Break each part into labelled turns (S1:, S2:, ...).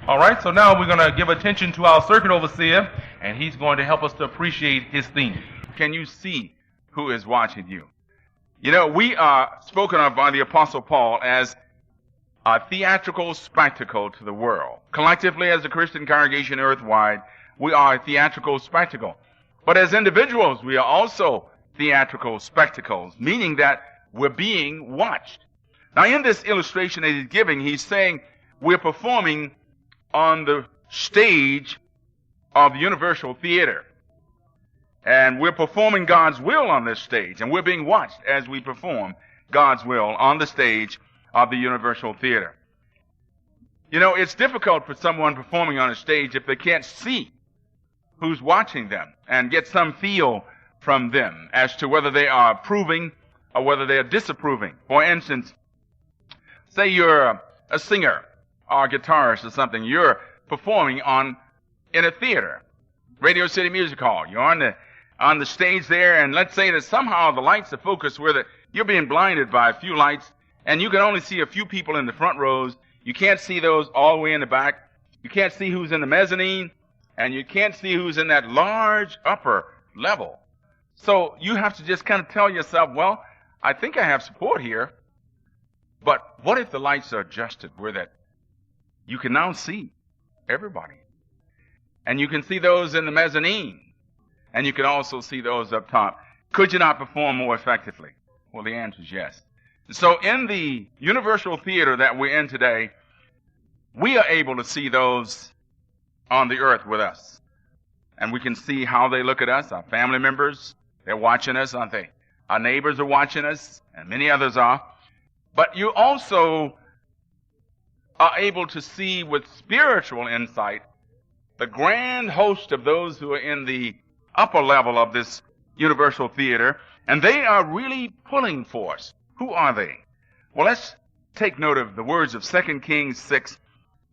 S1: All right, so now we're going to give attention to our circuit overseer, and he's going to help us to appreciate his theme.
S2: Can you see who is watching you? You know, we are spoken of by the Apostle Paul as a theatrical spectacle to the world. Collectively, as a Christian congregation earthwide, we are a theatrical spectacle. But as individuals, we are also theatrical spectacles, meaning that we're being watched. Now, in this illustration that he's giving, he's saying we're performing on the stage of the Universal Theater. And we're performing God's will on this stage, and we're being watched as we perform God's will on the stage of the Universal Theater. You know, it's difficult for someone performing on a stage if they can't see who's watching them and get some feel from them as to whether they are approving or whether they are disapproving. For instance, say you're a singer or a guitarist or something. You're performing in a theater, Radio City Music Hall. You're on the stage there, and let's say that somehow the lights are focused where you're being blinded by a few lights, and you can only see a few people in the front rows. You can't see those all the way in the back. You can't see who's in the mezzanine, and you can't see who's in that large upper level. So you have to just kind of tell yourself, well, I think I have support here, but what if the lights are adjusted where that you can now see everybody? And you can see those in the mezzanine, and you can also see those up top. Could you not perform more effectively? Well, the answer is yes. So in the Universal Theater that we're in today, we are able to see those on the earth with us. And we can see how they look at us, our family members. They're watching us, aren't they? Our neighbors are watching us, and many others are. But you also are able to see with spiritual insight the grand host of those who are in the upper level of this Universal Theater, and they are really pulling for us. Who are they? Well, let's take note of the words of 2 Kings 6,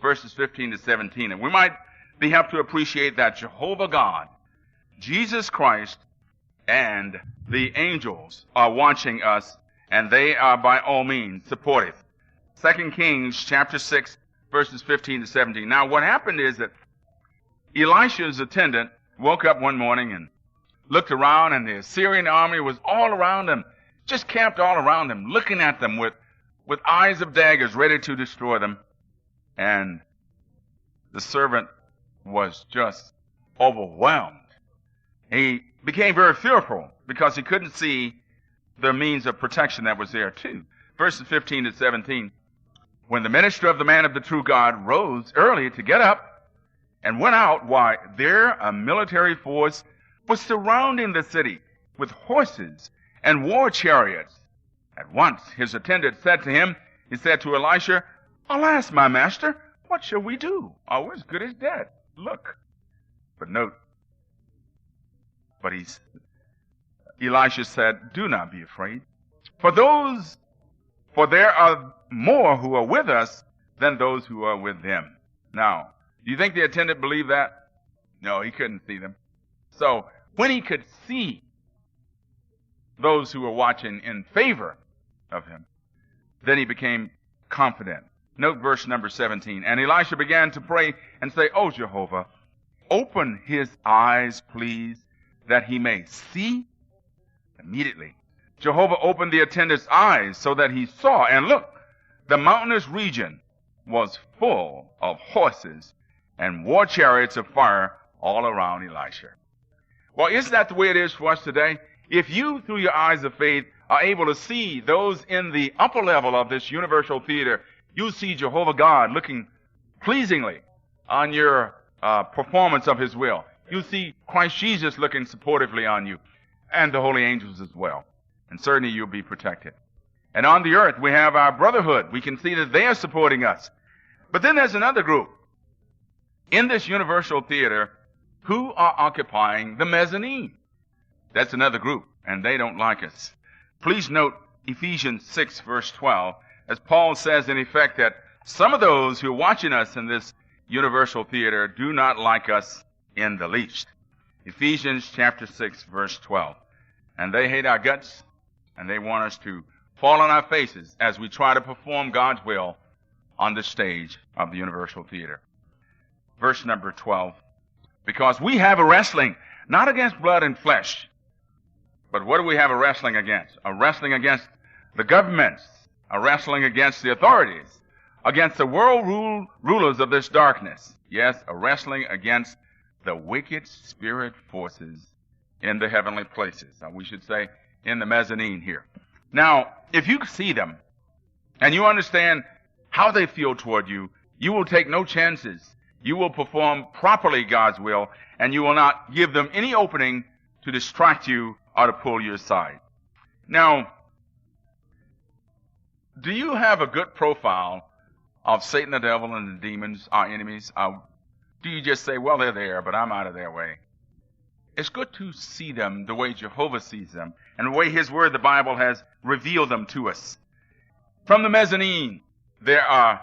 S2: verses 15 to 17, and we might be helped to appreciate that Jehovah God, Jesus Christ, and the angels are watching us, and they are by all means supportive. 2 Kings chapter 6, verses 15 to 17. Now, what happened is that Elisha's attendant woke up one morning and looked around, and the Assyrian army was all around them, just camped all around them, looking at them with eyes of daggers, ready to destroy them. And the servant was just overwhelmed. He became very fearful because he couldn't see the means of protection that was there too. Verses 15 to 17. When the minister of the man of the true God rose early to get up and went out, why, there a military force was surrounding the city with horses and war chariots. At once his attendant said to him, he said to Elisha, "Alas, my master, what shall we do? We're as good as dead. Look." But note, Elisha said, "Do not be afraid, for there are more who are with us than those who are with them." Now, do you think the attendant believed that? No, he couldn't see them. So, when he could see those who were watching in favor of him, then he became confident. Note verse number 17. And Elisha began to pray and say, "O Jehovah, open his eyes, please, that he may see." Immediately, Jehovah opened the attendant's eyes so that he saw, and look, the mountainous region was full of horses and war chariots of fire all around Elisha. Well, isn't that the way it is for us today? If you, through your eyes of faith, are able to see those in the upper level of this Universal Theater, you see Jehovah God looking pleasingly on your performance of his will. You see Christ Jesus looking supportively on you, and the holy angels as well. And certainly you'll be protected. And on the earth, we have our brotherhood. We can see that they are supporting us. But then there's another group in this Universal Theater who are occupying the mezzanine. That's another group, and they don't like us. Please note Ephesians 6, verse 12, as Paul says in effect that some of those who are watching us in this Universal Theater do not like us in the least. Ephesians chapter 6, verse 12. And they hate our guts, and they want us to fall on our faces as we try to perform God's will on the stage of the Universal Theater. verse number 12. Because we have a wrestling, not against blood and flesh, but what do we have a wrestling against? A wrestling against the governments, a wrestling against the authorities, against the world rulers of this darkness. Yes, a wrestling against the wicked spirit forces in the heavenly places. We should say in the mezzanine here. Now, if you see them and you understand how they feel toward you, you will take no chances. You will perform properly God's will, and you will not give them any opening to distract you or to pull you aside. Now, do you have a good profile of Satan, the devil, and the demons, our enemies? Do you just say, well, they're there, but I'm out of their way? It's good to see them the way Jehovah sees them and the way His Word, the Bible, has revealed them to us. From the mezzanine, there are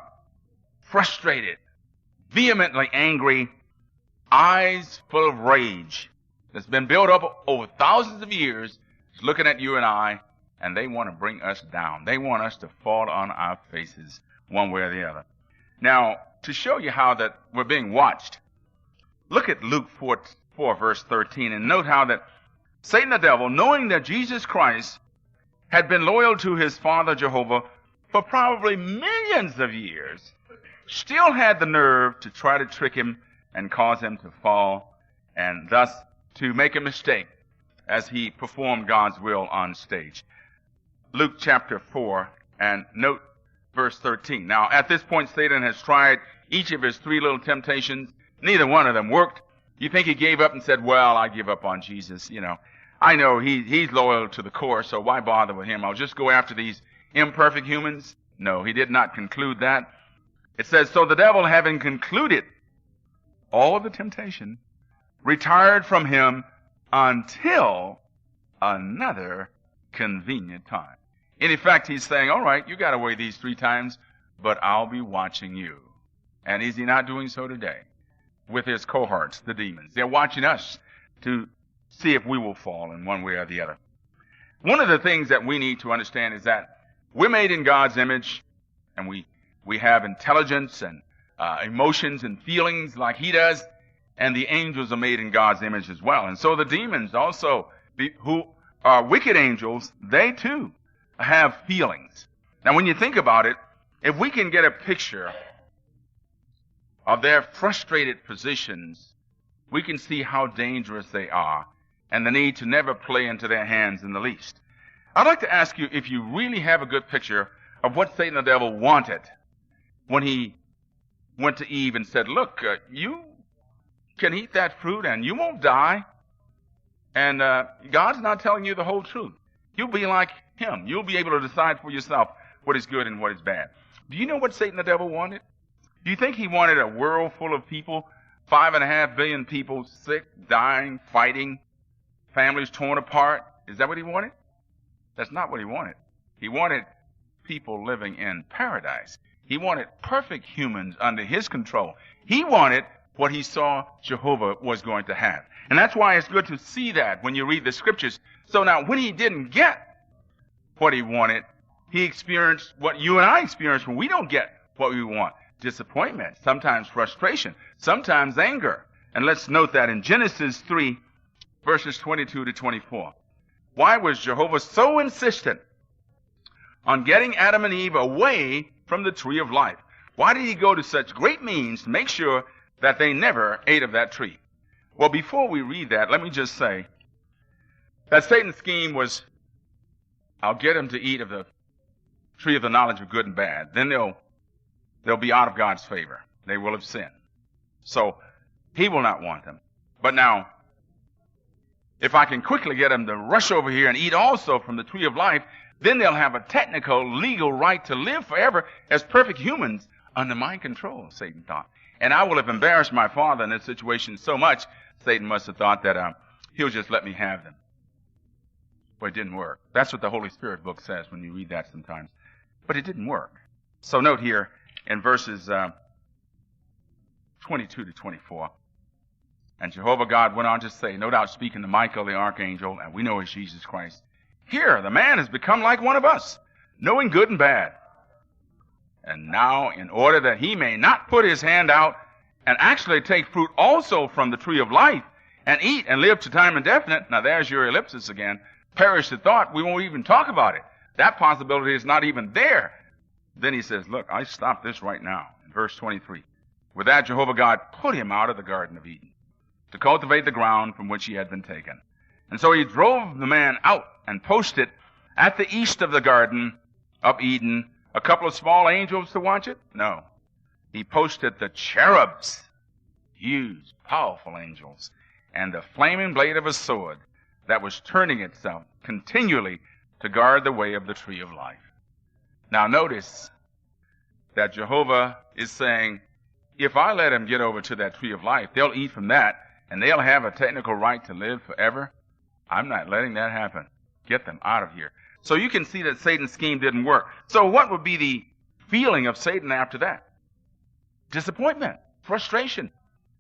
S2: frustrated, vehemently angry, eyes full of rage that's been built up over thousands of years, looking at you and I, and they want to bring us down. They want us to fall on our faces one way or the other. Now, to show you how that we're being watched, look at Luke 4 verse 13, and note how that Satan the devil, knowing that Jesus Christ had been loyal to his father Jehovah for probably millions of years, still had the nerve to try to trick him and cause him to fall, and thus to make a mistake as he performed God's will on stage. Luke chapter 4, and note verse 13. Now, at this point, Satan has tried each of his three little temptations. Neither one of them worked. You think he gave up and said, well, I give up on Jesus. I know he's loyal to the core, so why bother with him? I'll just go after these imperfect humans. No, he did not conclude that. It says, so the devil, having concluded all the temptation, retired from him until another convenient time. In effect, he's saying, all right, you got away these 3 times, but I'll be watching you. And is he not doing so today with his cohorts, the demons? They're watching us to see if we will fall in one way or the other. One of the things that we need to understand is that we're made in God's image, and we have intelligence and emotions and feelings like he does, and the angels are made in God's image as well. And so the demons also, who are wicked angels, they too have feelings. Now, when you think about it, if we can get a picture of their frustrated positions, we can see how dangerous they are and the need to never play into their hands in the least. I'd like to ask you if you really have a good picture of what Satan the devil wanted when he went to Eve and said, look, you can eat that fruit and you won't die. And God's not telling you the whole truth. You'll be like him. You'll be able to decide for yourself what is good and what is bad. Do you know what Satan the devil wanted? Do you think he wanted a world full of people, 5.5 billion people sick, dying, fighting, families torn apart? Is that what he wanted? That's not what he wanted. He wanted people living in paradise. He wanted perfect humans under his control. He wanted what he saw Jehovah was going to have. And that's why it's good to see that when you read the scriptures. So now, when he didn't get what he wanted, he experienced what you and I experience when we don't get what we want. Disappointment, sometimes frustration, sometimes anger. And let's note that in Genesis 3, verses 22 to 24. Why was Jehovah so insistent on getting Adam and Eve away from the tree of life? Why did he go to such great means to make sure that they never ate of that tree? Well, before we read that, let me just say that Satan's scheme was, I'll get them to eat of the tree of the knowledge of good and bad. Then they'll be out of God's favor. They will have sinned. So he will not want them. But now, if I can quickly get them to rush over here and eat also from the tree of life, then they'll have a technical, legal right to live forever as perfect humans under my control, Satan thought. And I will have embarrassed my father in this situation so much, Satan must have thought that he'll just let me have them. But it didn't work. That's what the Holy Spirit book says when you read that sometimes. But it didn't work. So note here in verses 22 to 24, and Jehovah God went on to say, no doubt speaking to Michael the archangel, and we know it's Jesus Christ, here the man has become like one of us, knowing good and bad. And now, in order that he may not put his hand out and actually take fruit also from the tree of life and eat and live to time indefinite. Now there's your ellipsis again. Perish the thought. We won't even talk about it. That possibility is not even there. Then he says, look, I stop this right now. In verse 23. With that, Jehovah God put him out of the Garden of Eden to cultivate the ground from which he had been taken. And so he drove the man out and posted at the east of the Garden of Eden a couple of small angels to watch it? No. He posted the cherubs, huge, powerful angels, and the flaming blade of a sword that was turning itself continually to guard the way of the tree of life. Now notice that Jehovah is saying, if I let them get over to that tree of life, they'll eat from that, and they'll have a technical right to live forever. I'm not letting that happen. Get them out of here. So you can see that Satan's scheme didn't work. So what would be the feeling of Satan after that? Disappointment, frustration,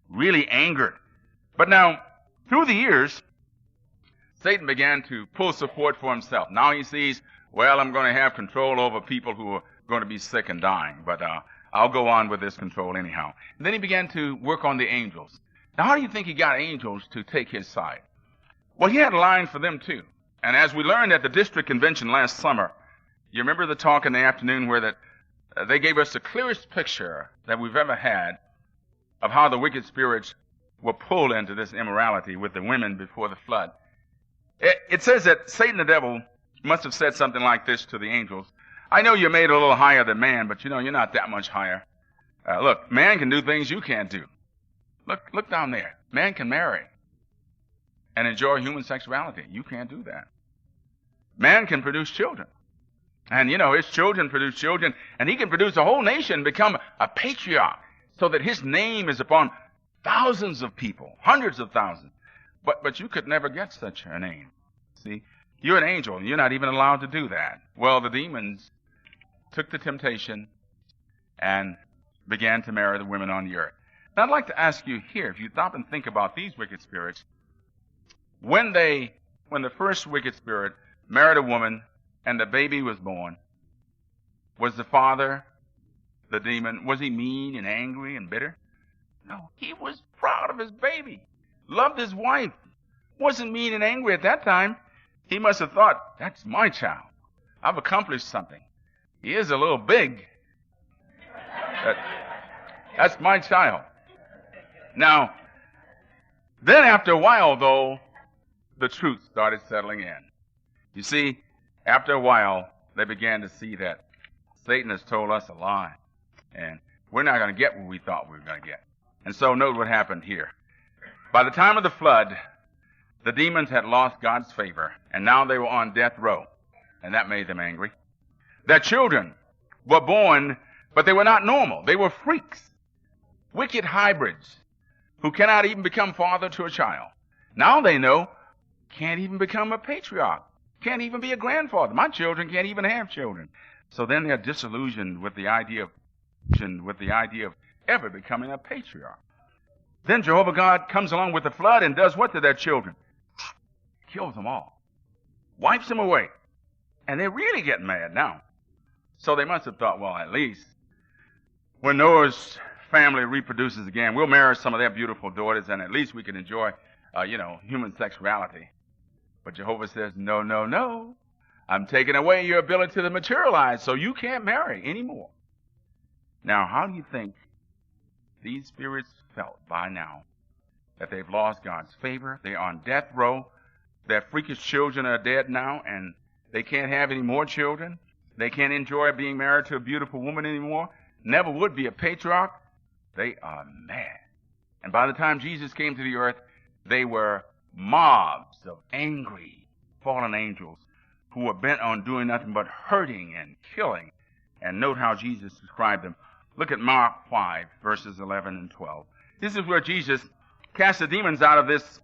S2: really angered. But now, through the years, Satan began to pull support for himself. Now he sees, well, I'm going to have control over people who are going to be sick and dying, but I'll go on with this control anyhow. And then he began to work on the angels. Now, how do you think he got angels to take his side? Well, he had a line for them, too. And as we learned at the district convention last summer, you remember the talk in the afternoon where they gave us the clearest picture that we've ever had of how the wicked spirits were pulled into this immorality with the women before the flood. It says that Satan the devil must have said something like this to the angels. I know you're made a little higher than man, but you know, you're not that much higher. Look, man can do things you can't do. Look down there. Man can marry and enjoy human sexuality. You can't do that. Man can produce children. And, you know, his children produce children, and he can produce a whole nation, become a patriarch, so that his name is upon thousands of people, hundreds of thousands. But you could never get such a name. See, you're an angel, and you're not even allowed to do that. Well, the demons took the temptation and began to marry the women on the earth. Now, I'd like to ask you here, if you stop and think about these wicked spirits, when the first wicked spirit married a woman and the baby was born, was the father, the demon, was he mean and angry and bitter? No, he was proud of his baby, loved his wife, wasn't mean and angry at that time. He must have thought, that's my child. I've accomplished something. He is a little big. That's my child. Now, then after a while, though, the truth started settling in. You see, after a while, they began to see that Satan has told us a lie, and we're not going to get what we thought we were going to get. And so note what happened here. By the time of the flood, the demons had lost God's favor, and now they were on death row, and that made them angry. Their children were born, but they were not normal. They were freaks, wicked hybrids, who cannot even become father to a child. Now they know, can't even become a patriarch, can't even be a grandfather. My children can't even have children. So then they're disillusioned with the idea of ever becoming a patriarch. Then Jehovah God comes along with the flood and does what to their children? Kills them all. Wipes them away. And they really get mad now. So they must have thought, well, at least when Noah's family reproduces again, we'll marry some of their beautiful daughters, and at least we can enjoy, human sexuality. But Jehovah says, no, no, no. I'm taking away your ability to materialize, so you can't marry anymore. Now, how do you think these spirits felt by now that they've lost God's favor? They're on death row. Their freakish children are dead now, and they can't have any more children. They can't enjoy being married to a beautiful woman anymore. Never would be a patriarch. They are mad. And by the time Jesus came to the earth, they were mobs of angry, fallen angels who were bent on doing nothing but hurting and killing. And note how Jesus described them. Look at Mark 5, verses 11 and 12. This is where Jesus cast the demons out of this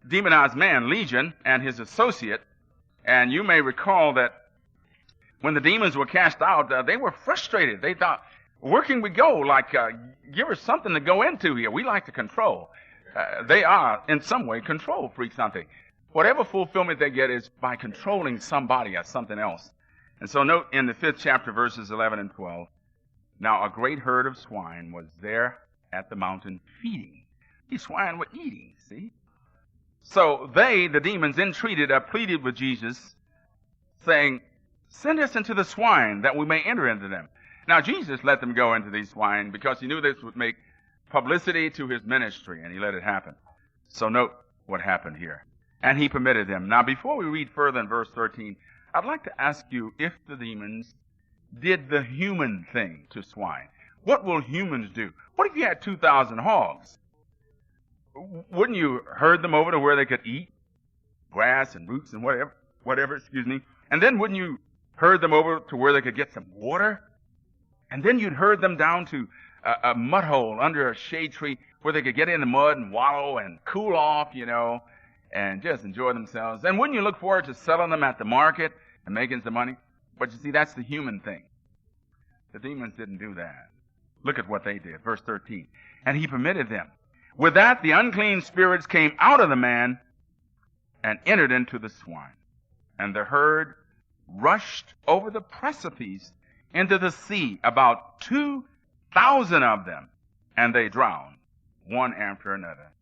S2: demonized man, Legion, and his associate. And you may recall that when the demons were cast out, they were frustrated. They thought, where can we go? Give us something to go into here. We like to control. They are, in some way, control freaks, aren't they? Whatever fulfillment they get is by controlling somebody or something else. And so note in the 5th chapter, verses 11 and 12, Now, a great herd of swine was there at the mountain feeding. These swine were eating, see? So they, the demons, pleaded with Jesus, saying, send us into the swine that we may enter into them. Now, Jesus let them go into these swine because he knew this would make publicity to his ministry, and he let it happen. So note what happened here. And he permitted them. Now, before we read further in verse 13, I'd like to ask you if the demons did the human thing to swine. What will humans do? What if you had 2,000 hogs? Wouldn't you herd them over to where they could eat grass and roots and whatever, and then wouldn't you herd them over to where they could get some water? And then you'd herd them down to a mud hole under a shade tree where they could get in the mud and wallow and cool off, and just enjoy themselves. And wouldn't you look forward to selling them at the market and making some money? But you see, that's the human thing. The demons didn't do that. Look at what they did. Verse 13. And he permitted them. With that, the unclean spirits came out of the man and entered into the swine. And the herd rushed over the precipice into the sea, about 2,000 of them, and they drowned, one after another,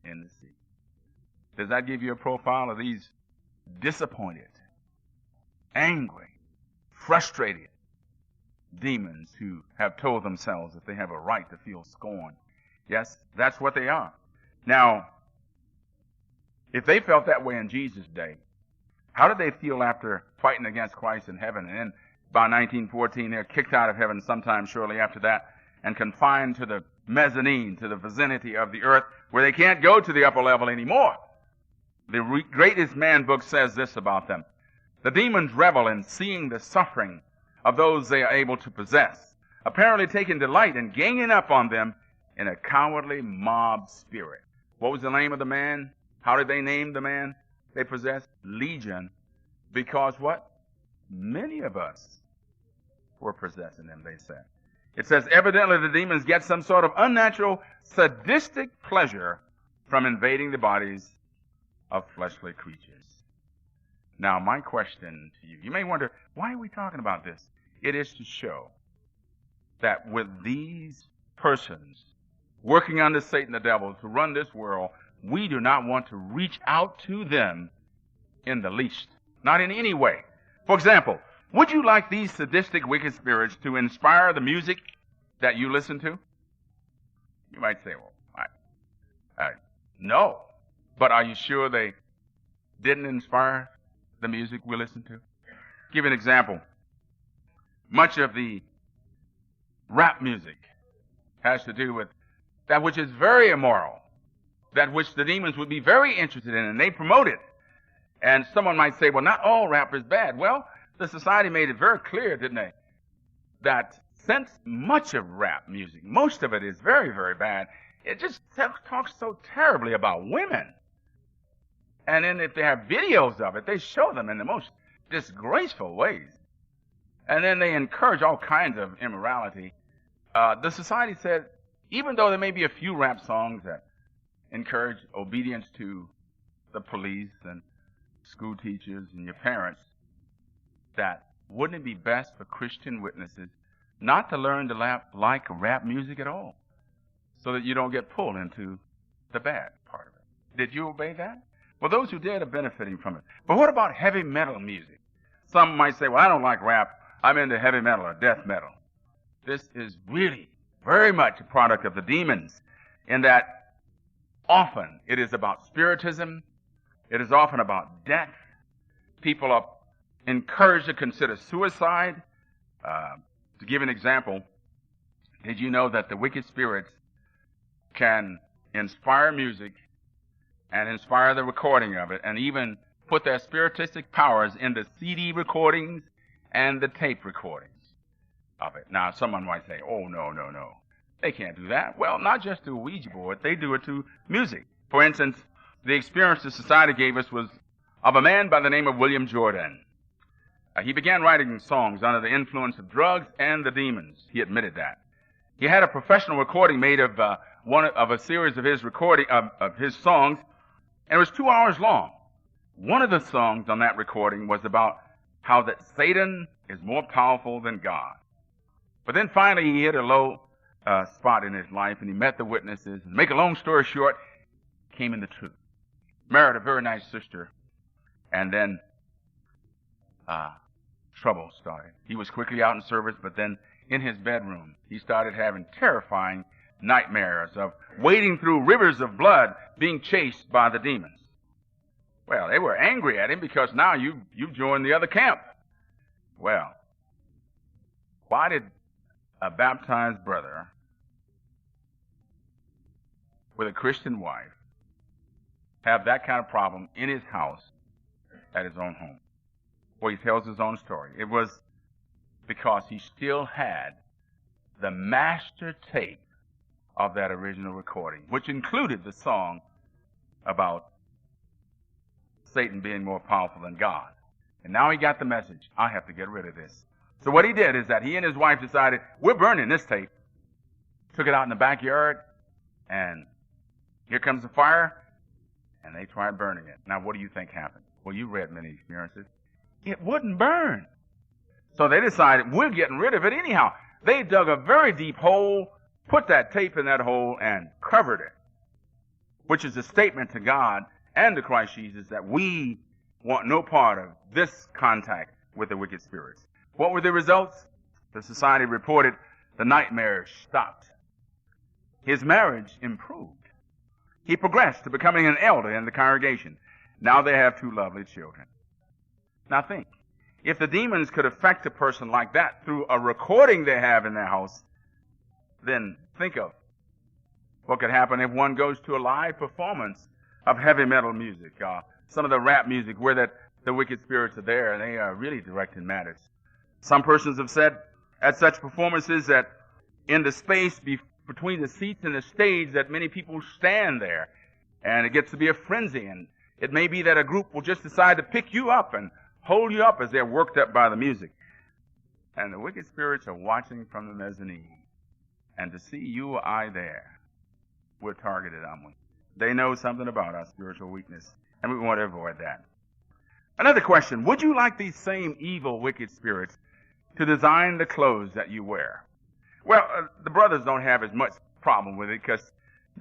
S2: in the sea. Does that give you a profile of these disappointed, angry, frustrated demons who have told themselves that they have a right to feel scorn? Yes, that's what they are. Now, if they felt that way in Jesus' day, how did they feel after fighting against Christ in heaven? And then by 1914, they're kicked out of heaven sometime shortly after that and confined to the mezzanine, to the vicinity of the earth, where they can't go to the upper level anymore. The Greatest Man book says this about them. The demons revel in seeing the suffering of those they are able to possess, apparently taking delight in ganging up on them in a cowardly mob spirit. What was the name of the man? How did they name the man they possessed? Legion. Because what? Many of us were possessing them, they said. It says, evidently the demons get some sort of unnatural, sadistic pleasure from invading the bodies of fleshly creatures. Now, my question to you may wonder, why are we talking about this? It is to show that with these persons working under Satan the devil to run this world, we do not want to reach out to them in the least. Not in any way. For example, would you like these sadistic, wicked spirits to inspire the music that you listen to? You might say, well, no. But are you sure they didn't inspire the music we listen to? Give you an example. Much of the rap music has to do with that which is very immoral, that which the demons would be very interested in, and they promote it. And someone might say, well, not all rap is bad. Well, the society made it very clear, didn't they, that since much of rap music, most of it is very, very bad, it just talks so terribly about women. And then if they have videos of it, they show them in the most disgraceful ways. And then they encourage all kinds of immorality. The society said, even though there may be a few rap songs that encourage obedience to the police and school teachers and your parents, that wouldn't it be best for Christian witnesses not to learn to like rap music at all, so that you don't get pulled into the bad part of it? Did you obey that? Well, those who did are benefiting from it. But what about heavy metal music? Some might say, well, I don't like rap. I'm into heavy metal or death metal. This is really very much a product of the demons, in that often it is about spiritism. It is often about death. People are encouraged to consider suicide. To give an example, did you know that the wicked spirits can inspire music and inspire the recording of it, and even put their spiritistic powers in the CD recordings and the tape recordings of it? Now, someone might say, oh, no. They can't do that. Well, not just to a Ouija board. They do it to music. For instance, the experience the society gave us was of a man by the name of William Jordan. He began writing songs under the influence of drugs and the demons. He admitted that. He had a professional recording made of a series of his songs, and it was 2 hours long. One of the songs on that recording was about how that Satan is more powerful than God. But then finally he hit a low spot in his life, and he met the witnesses. And to make a long story short, came in the truth. Married a very nice sister, and then trouble started. He was quickly out in service, but then in his bedroom, he started having terrifying nightmares of wading through rivers of blood, being chased by the demons. Well, they were angry at him because now you've joined the other camp. Well, why did a baptized brother with a Christian wife have that kind of problem in his house at his own home? Well, he tells his own story. It was because he still had the master tape of that original recording, which included the song about Satan being more powerful than God. And now he got the message. I have to get rid of this. So what he did is that he and his wife decided, we're burning this tape. Took it out in the backyard, and here comes the fire, and they tried burning it. Now, what do you think happened? Well, you read many experiences. It wouldn't burn. So they decided, we're getting rid of it anyhow. They dug a very deep hole, put that tape in that hole, and covered it, which is a statement to God and to Christ Jesus that we want no part of this contact with the wicked spirits. What were the results? The society reported the nightmares stopped. His marriage improved. He progressed to becoming an elder in the congregation. Now they have 2 lovely children. Now think, if the demons could affect a person like that through a recording they have in their house, then think of what could happen if one goes to a live performance of heavy metal music, some of the rap music where the wicked spirits are there and they are really directing matters. Some persons have said at such performances that in the space between the seats and the stage that many people stand there, and it gets to be a frenzy, and it may be that a group will just decide to pick you up and hold you up as they're worked up by the music. And the wicked spirits are watching from the mezzanine. And to see you or I there, we're targeted, aren't we? They know something about our spiritual weakness, and we want to avoid that. Another question, would you like these same evil, wicked spirits to design the clothes that you wear? Well, the brothers don't have as much problem with it because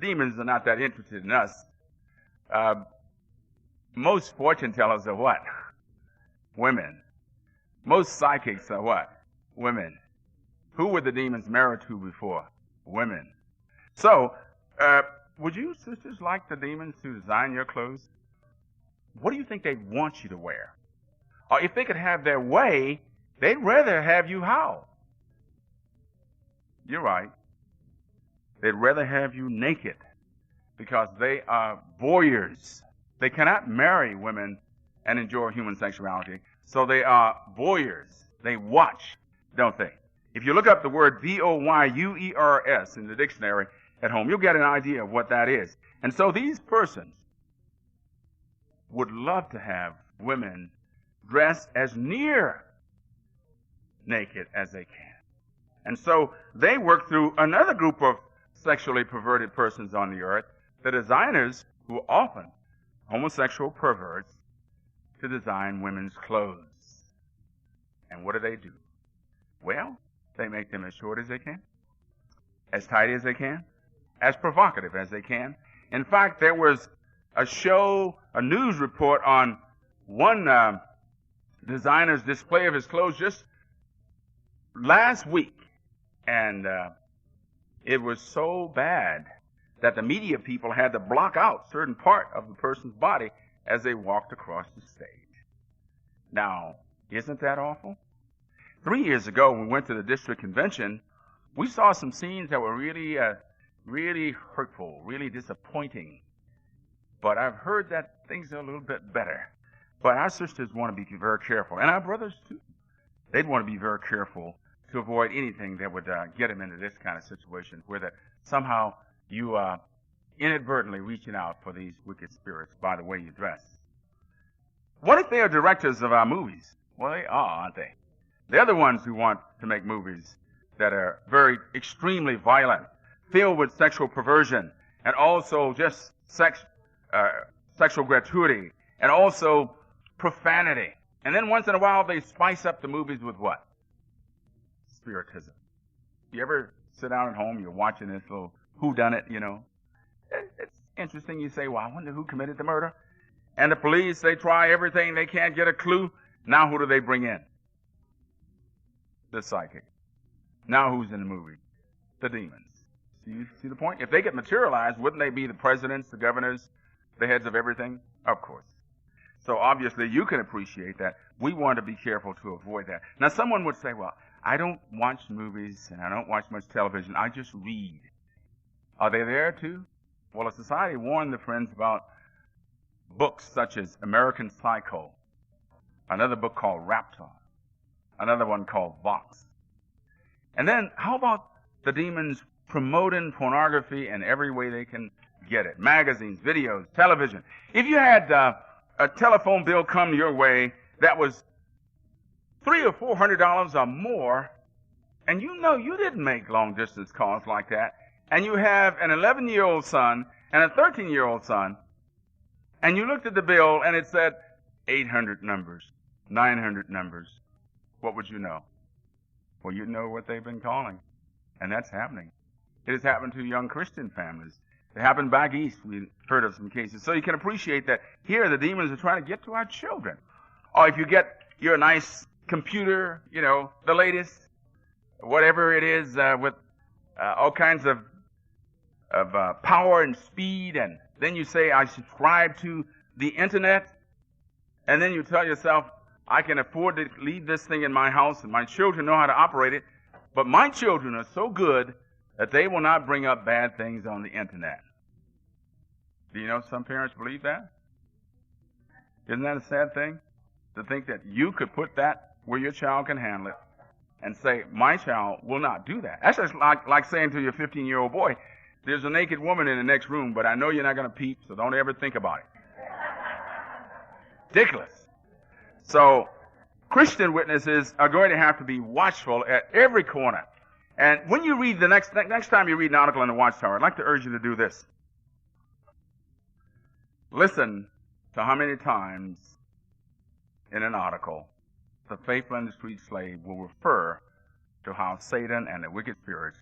S2: demons are not that interested in us. Most fortune tellers are what? Women. Most psychics are what? Women. Who were the demons married to before? Women. So, would you sisters like the demons to design your clothes? What do you think they'd want you to wear? Or if they could have their way, they'd rather have you how? You're right. They'd rather have you naked because they are voyeurs. They cannot marry women and enjoy human sexuality. So they are voyeurs. They watch, don't they? If you look up the word voyeurs in the dictionary at home, you'll get an idea of what that is. And so these persons would love to have women dressed as near naked as they can. And so they work through another group of sexually perverted persons on the earth, the designers who are often homosexual perverts, to design women's clothes. And what do? Well, they make them as short as they can, as tight as they can, as provocative as they can. In fact, there was a news report on one designer's display of his clothes just last week. And it was so bad that the media people had to block out certain part of the person's body as they walked across the stage. Now, isn't that awful? 3 years ago, when we went to the district convention, we saw some scenes that were really hurtful, really disappointing. But I've heard that things are a little bit better. But our sisters want to be very careful, and our brothers too. They'd want to be very careful to avoid anything that would get them into this kind of situation where that somehow you are inadvertently reaching out for these wicked spirits by the way you dress. What if they are directors of our movies? Well, they are, aren't they? They're the ones who want to make movies that are very extremely violent, filled with sexual perversion, and also just sexual gratuity, and also profanity. And then once in a while they spice up the movies with what? Spiritism. You ever sit down at home, you're watching this little whodunit, you know? It's interesting. You say, well, I wonder who committed the murder. And the police, they try everything. They can't get a clue. Now who do they bring in? The psychic. Now who's in the movie? The demons. You see the point? If they get materialized, wouldn't they be the presidents, the governors, the heads of everything? Of course. So obviously you can appreciate that. We want to be careful to avoid that. Now someone would say, well, I don't watch movies and I don't watch much television. I just read. Are they there too? Well, a society warned the friends about books such as American Psycho, another book called Raptor, another one called Vox. And then how about the demons promoting pornography in every way they can get it? Magazines, videos, television. If you had a telephone bill come your way that was $300 or $400 or more, and you know you didn't make long-distance calls like that, and you have an 11-year-old son and a 13-year-old son, and you looked at the bill and it said 800 numbers, 900 numbers, what would you know? Well, you'd know what they've been calling, and that's happening. It has happened to young Christian families. It happened back east. We've heard of some cases. So you can appreciate that here the demons are trying to get to our children. Or if you get your nice computer, you know, the latest, whatever it is, with all kinds of power and speed, and then you say, I subscribe to the internet, and then you tell yourself, I can afford to leave this thing in my house, and my children know how to operate it, but my children are so good that they will not bring up bad things on the internet. Do you know some parents believe that? Isn't that a sad thing? To think that you could put that where your child can handle it and say, my child will not do that. That's just like saying to your 15-year-old boy, there's a naked woman in the next room, but I know you're not going to peep, so don't ever think about it. Ridiculous. So Christian witnesses are going to have to be watchful at every corner. And when you read the next time you read an article in the Watchtower, I'd like to urge you to do this. Listen to how many times in an article the faithful and discreet slave will refer to how Satan and the wicked spirits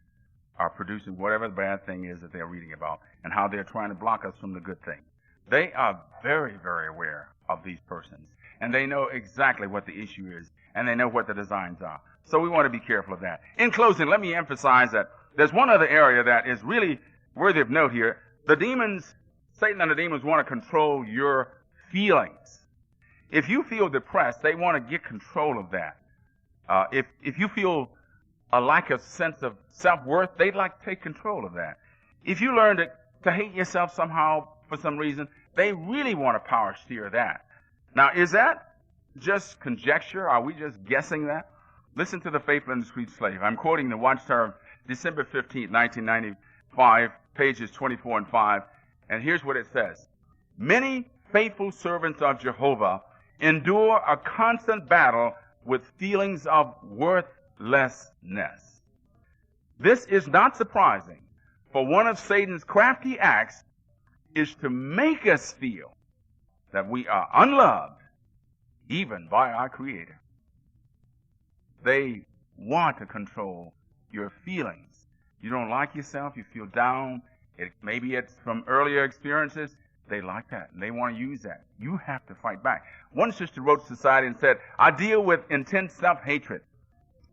S2: are producing whatever the bad thing is that they're reading about, and how they're trying to block us from the good thing. They are very, very aware of these persons, and they know exactly what the issue is, and they know what the designs are. So we want to be careful of that. In closing, let me emphasize that there's one other area that is really worthy of note here. The demons, Satan and the demons, want to control your feelings. If you feel depressed, they want to get control of that. If you feel a lack of sense of self-worth, they'd like to take control of that. If you learn to hate yourself somehow for some reason, they really want to power steer that. Now, is that just conjecture? Are we just guessing that? Listen to the faithful and discreet slave. I'm quoting the Watchtower of December 15, 1995, pages 24 and 5. And here's what it says. Many faithful servants of Jehovah endure a constant battle with feelings of worthlessness. This is not surprising, for one of Satan's crafty acts is to make us feel that we are unloved even by our Creator. They want to control your feelings. You don't like yourself, you feel down. Maybe it's from earlier experiences. They like that, and they want to use that. You have to fight back. One sister wrote to society and said, I deal with intense self-hatred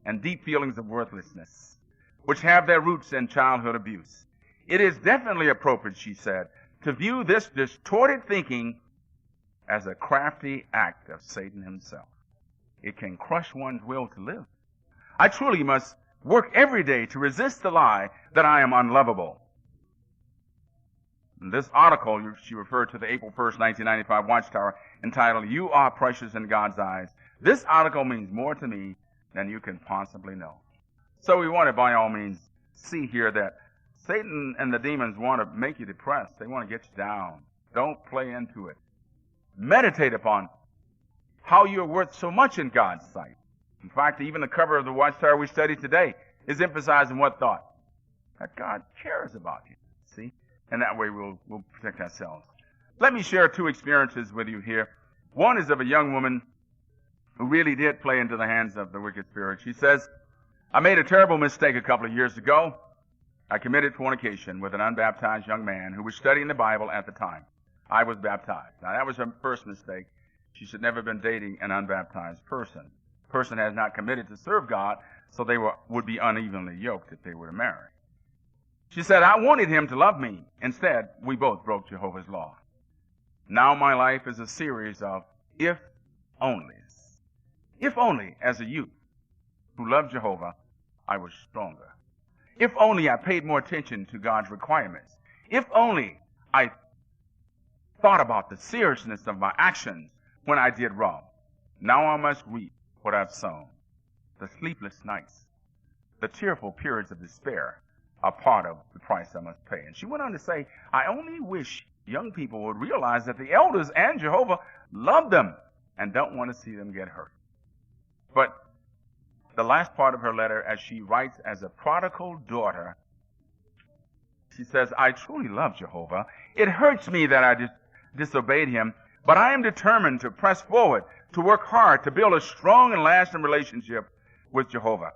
S2: and deep feelings of worthlessness, which have their roots in childhood abuse. It is definitely appropriate, she said, to view this distorted thinking as a crafty act of Satan himself. It can crush one's will to live. I truly must work every day to resist the lie that I am unlovable. In this article, she referred to the April 1st, 1995 Watchtower entitled, You Are Precious in God's Eyes. This article means more to me than you can possibly know. So we want to, by all means, see here that Satan and the demons want to make you depressed. They want to get you down. Don't play into it. Meditate upon how you're worth so much in God's sight. In fact, even the cover of the Watchtower we studied today is emphasizing what thought? That God cares about you. See? And that way we'll protect ourselves. Let me share two experiences with you here. One is of a young woman who really did play into the hands of the wicked spirit. She says, I made a terrible mistake a couple of years ago. I committed fornication with an unbaptized young man who was studying the Bible at the time. I was baptized. Now, that was her first mistake. She should never have been dating an unbaptized person. Person has not committed to serve God, so they would be unevenly yoked if they were to marry. She said, I wanted him to love me. Instead, we both broke Jehovah's law. Now my life is a series of if-onlys. If only, as a youth who loved Jehovah, I was stronger. If only I paid more attention to God's requirements. If only I thought about the seriousness of my actions when I did wrong. Now I must reap what I've sown. The sleepless nights, the tearful periods of despair are part of the price I must pay. And she went on to say, I only wish young people would realize that the elders and Jehovah love them and don't want to see them get hurt. But the last part of her letter, as she writes as a prodigal daughter, she says, I truly love Jehovah. It hurts me that I disobeyed him, but I am determined to press forward, to work hard, to build a strong and lasting relationship with Jehovah.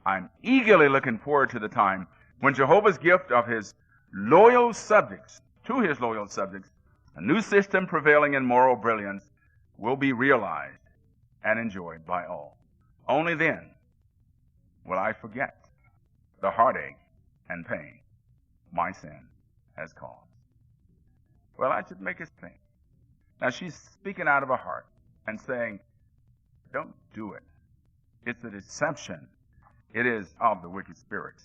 S2: I'm eagerly looking forward to the time when Jehovah's gift of his loyal subjects, to his loyal subjects, a new system prevailing in moral brilliance, will be realized and enjoyed by all. Only then will I forget the heartache and pain my sin has caused. Well, I should make us think. Now, she's speaking out of her heart and saying, don't do it. It's a deception. It is of the wicked spirit.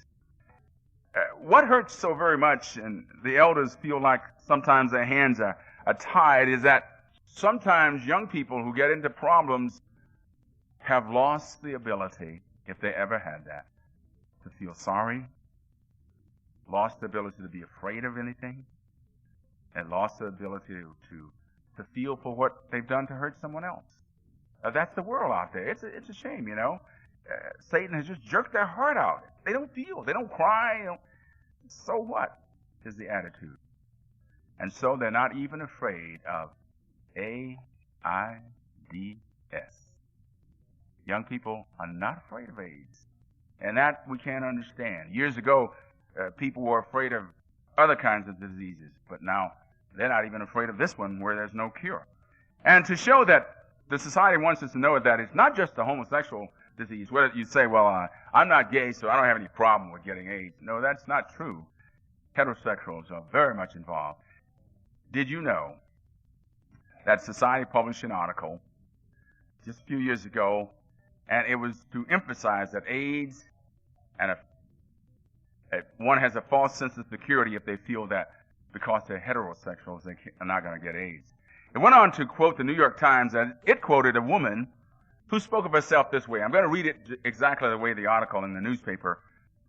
S2: What hurts so very much, and the elders feel like sometimes their hands are tied, is that sometimes young people who get into problems have lost the ability, if they ever had that, to feel sorry, lost the ability to be afraid of anything, and lost the ability to feel for what they've done to hurt someone else. That's the world out there. It's a shame, you know. Satan has just jerked their heart out. They don't feel. They don't cry. So what is the attitude? And so they're not even afraid of AIDS. Young people are not afraid of AIDS. And that we can't understand. Years ago, people were afraid of other kinds of diseases, but now they're not even afraid of this one where there's no cure. And to show that the society wants us to know that it's not just a homosexual disease. Whether you say, well, I'm not gay, so I don't have any problem with getting AIDS. No, that's not true. Heterosexuals are very much involved. Did you know that society published an article just a few years ago, and it was to emphasize that AIDS and one has a false sense of security if they feel that because they're heterosexuals, they are not going to get AIDS. It went on to quote the New York Times, and it quoted a woman who spoke of herself this way. I'm going to read it exactly the way the article in the newspaper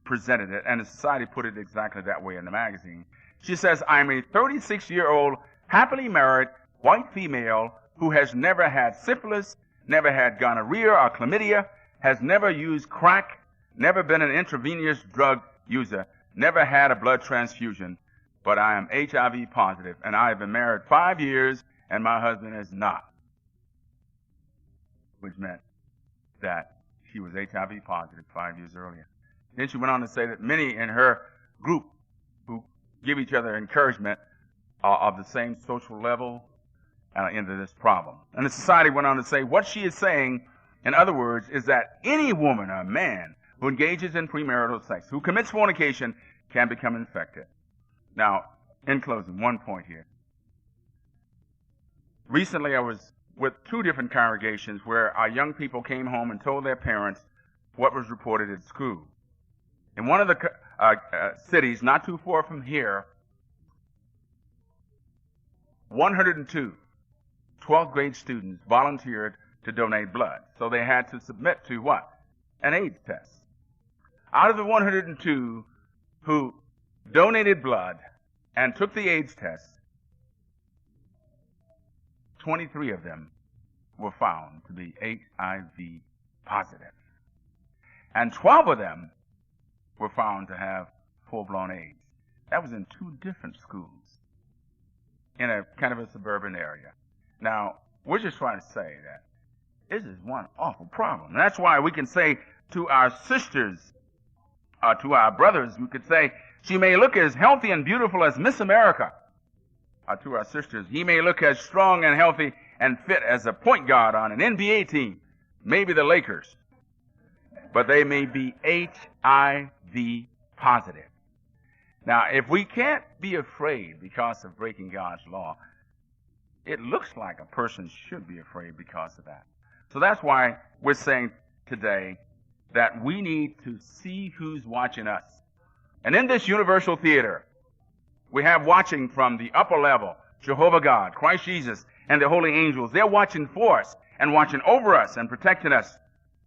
S2: presented it, and the society put it exactly that way in the magazine. She says, I'm a 36-year-old, happily married, white female who has never had syphilis, never had gonorrhea or chlamydia, has never used crack, never been an intravenous drug user, never had a blood transfusion, but I am HIV positive, and I have been married 5 years, and my husband is not. Which meant that she was HIV positive 5 years earlier. Then she went on to say that many in her group who give each other encouragement are of the same social level into this problem. And the society went on to say what she is saying, in other words, is that any woman or man who engages in premarital sex, who commits fornication, can become infected. Now, in closing, one point here. Recently, I was with two different congregations where our young people came home and told their parents what was reported at school. In one of the cities not too far from here, 102 12th grade students volunteered to donate blood. So they had to submit to what? An AIDS test. Out of the 102 who donated blood and took the AIDS test, 23 of them were found to be HIV positive. And 12 of them were found to have full-blown AIDS. That was in two different schools in a kind of a suburban area. Now, we're just trying to say that this is one awful problem. And that's why we can say to our sisters, to our brothers, we could say, she may look as healthy and beautiful as Miss America. To our sisters, he may look as strong and healthy and fit as a point guard on an NBA team, maybe the Lakers, but they may be HIV positive. Now, if we can't be afraid because of breaking God's law, it looks like a person should be afraid because of that. So that's why we're saying today that we need to see who's watching us. And in this universal theater, we have watching from the upper level, Jehovah God, Christ Jesus, and the holy angels. They're watching for us and watching over us and protecting us.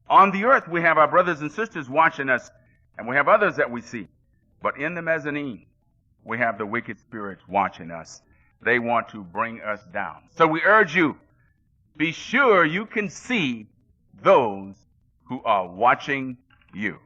S2: On the earth, we have our brothers and sisters watching us, and we have others that we see. But in the mezzanine, we have the wicked spirits watching us. They want to bring us down. So we urge you, be sure you can see those who are watching you.